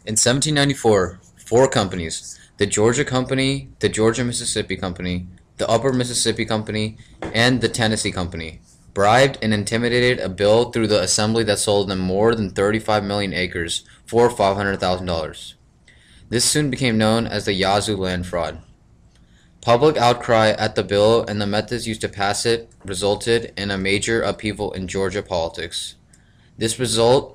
In 1794, four companies, the Georgia Company, the Georgia-Mississippi Company, the Upper Mississippi Company, and the Tennessee Company, bribed and intimidated a bill through the assembly that sold them more than 35 million acres for $500,000. This soon became known as the Yazoo land fraud. Public outcry at the bill and the methods used to pass it resulted in a major upheaval in Georgia politics. This resulted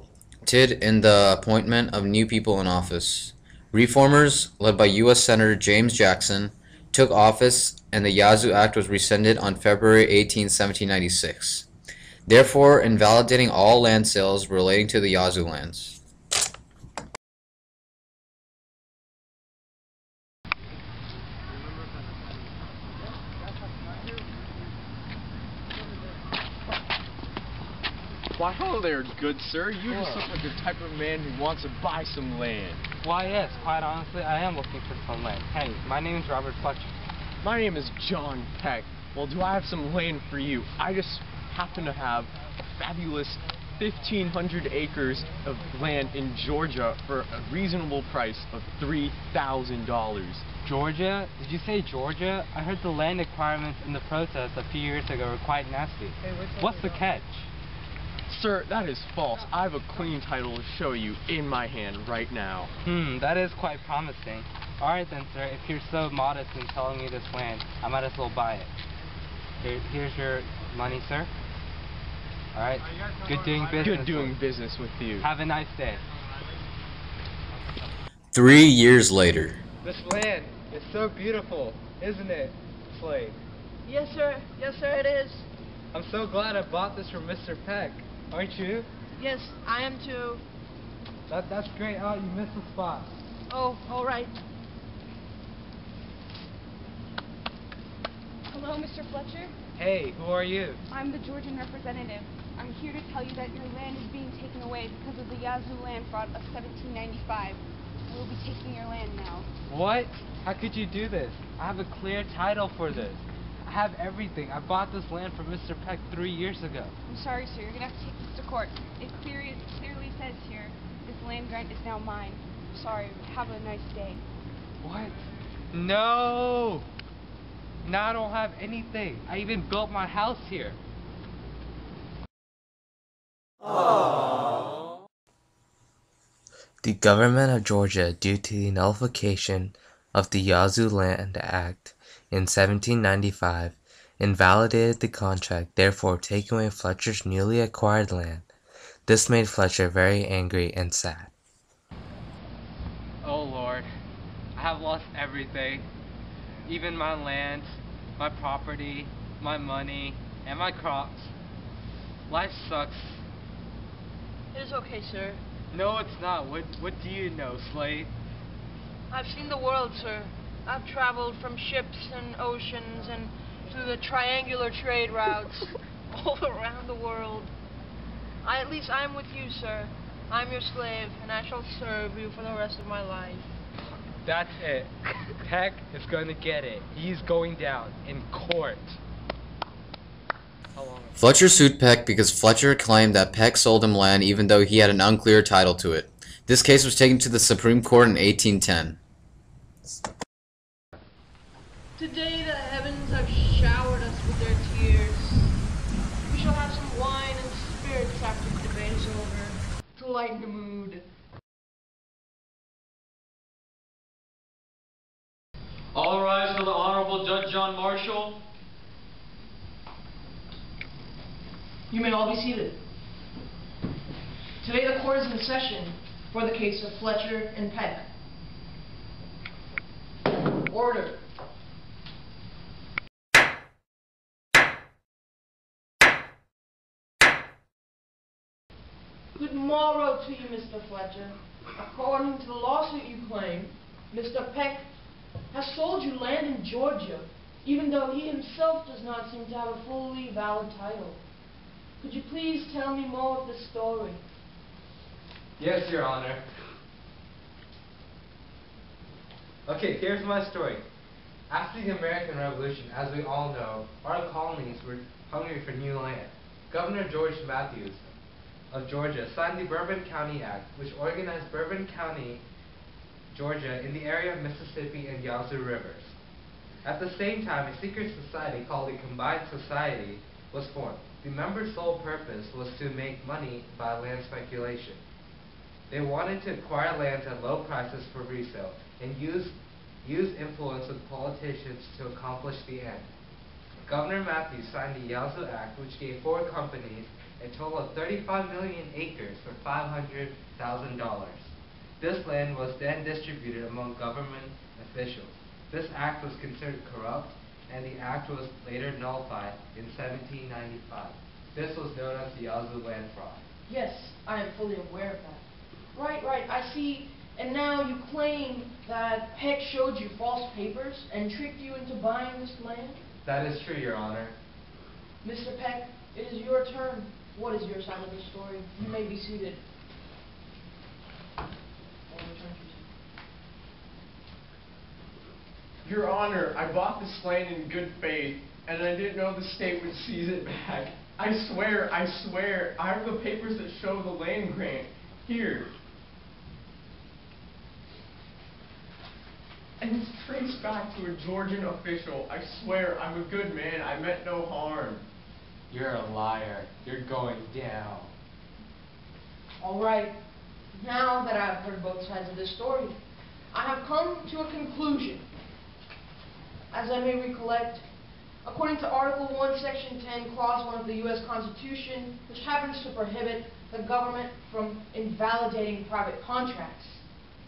in the appointment of new people in office. Reformers, led by U.S. Senator James Jackson, took office and the Yazoo Act was rescinded on February 18, 1796, therefore invalidating all land sales relating to the Yazoo lands. Why, hello there, good sir. You just look like the type of man who wants to buy some land. Why, yes, quite honestly, I am looking for some land. Hey, my name is Robert Fletcher. My name is John Peck. Well, do I have some land for you? I just happen to have a fabulous 1,500 acres of land in Georgia for a reasonable price of $3,000. Georgia? Did you say Georgia? I heard the land requirements in the protest a few years ago were quite nasty. Hey, what's the catch? Sir, that is false. I have a clean title to show you in my hand right now. That is quite promising. Alright then, sir, if you're so modest in telling me this land, I might as well buy it. Here's your money, sir. Alright, good doing business. Good doing business with you. Have a nice day. 3 years later. This land is so beautiful, isn't it, Slade? Yes, sir. Yes, sir, it is. I'm so glad I bought this from Mr. Peck. Aren't you? Yes, I am too. That's great. Oh, you missed the spot. Oh, all right. Hello, Mr. Fletcher. Hey, who are you? I'm the Georgian representative. I'm here to tell you that your land is being taken away because of the Yazoo land fraud of 1795. We'll be taking your land now. What? How could you do this? I have a clear title for this. I have everything. I bought this land from Mr. Peck 3 years ago. I'm sorry, sir. You're going to have to take this to court. It clearly says here, this land grant is now mine. Sorry. Have a nice day. What? No! Now I don't have anything. I even built my house here. Aww. The government of Georgia, due to the nullification of the Yazoo Land Act in 1795, invalidated the contract, therefore taking away Fletcher's newly acquired land. This made Fletcher very angry and sad. Oh Lord, I have lost everything. Even my land, my property, my money, and my crops. Life sucks. It is okay, sir. No, it's not. What do you know, Slade? I've seen the world, sir. I've traveled from ships and oceans and through the triangular trade routes all around the world. At least I'm with you, sir. I'm your slave, and I shall serve you for the rest of my life. That's it. Peck is going to get it. He's going down in court. How long? Fletcher sued Peck because Fletcher claimed that Peck sold him land even though he had an unclear title to it. This case was taken to the Supreme Court in 1810. Today the heavens have showered us with their tears. We shall have some wine and spirits after the debate is over, to lighten the mood. All rise for the Honorable Judge John Marshall. You may all be seated. Today the court is in session for the case of Fletcher and Peck. Order. Good morrow to you, Mr. Fletcher. According to the lawsuit you claim, Mr. Peck has sold you land in Georgia, even though he himself does not seem to have a fully valid title. Could you please tell me more of the story? Yes, Your Honor. Okay, here's my story. After the American Revolution, as we all know, our colonies were hungry for new land. Governor George Matthews of Georgia signed the Bourbon County Act, which organized Bourbon County Georgia in the area of Mississippi and Yazoo rivers. At the same time, a secret society called the Combined Society was formed. The members' sole purpose was to make money by land speculation. They wanted to acquire lands at low prices for resale and use influence with politicians to accomplish the end. Governor Matthews signed the Yazoo Act, which gave 4 companies a total of 35 million acres for $500,000. This land was then distributed among government officials. This act was considered corrupt, and the act was later nullified in 1795. This was known as the Yazoo land fraud. Yes, I am fully aware of that. Right, I see. And now you claim that Peck showed you false papers and tricked you into buying this land? That is true, Your Honor. Mr. Peck, it is your turn. What is your side of the story? You may be seated. Your Honor, I bought this land in good faith, and I didn't know the state would seize it back. I swear, I have the papers that show the land grant. Here. And it's traced back to a Georgian official. I swear, I'm a good man. I meant no harm. You're a liar. You're going down. All right. Now that I've heard both sides of this story, I have come to a conclusion. As I may recollect, according to Article 1, Section 10, Clause 1 of the U.S. Constitution, which happens to prohibit the government from invalidating private contracts,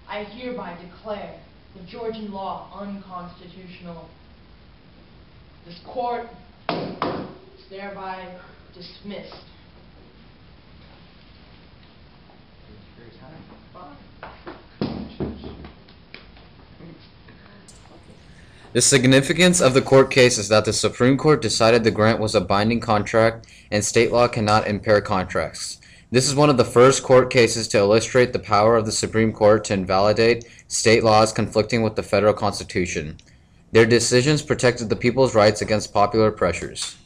I hereby declare the Georgian law unconstitutional. This court is thereby dismissed. The significance of the court case is that the Supreme Court decided the grant was a binding contract and state law cannot impair contracts. This is one of the first court cases to illustrate the power of the Supreme Court to invalidate state laws conflicting with the federal Constitution. Their decisions protected the people's rights against popular pressures.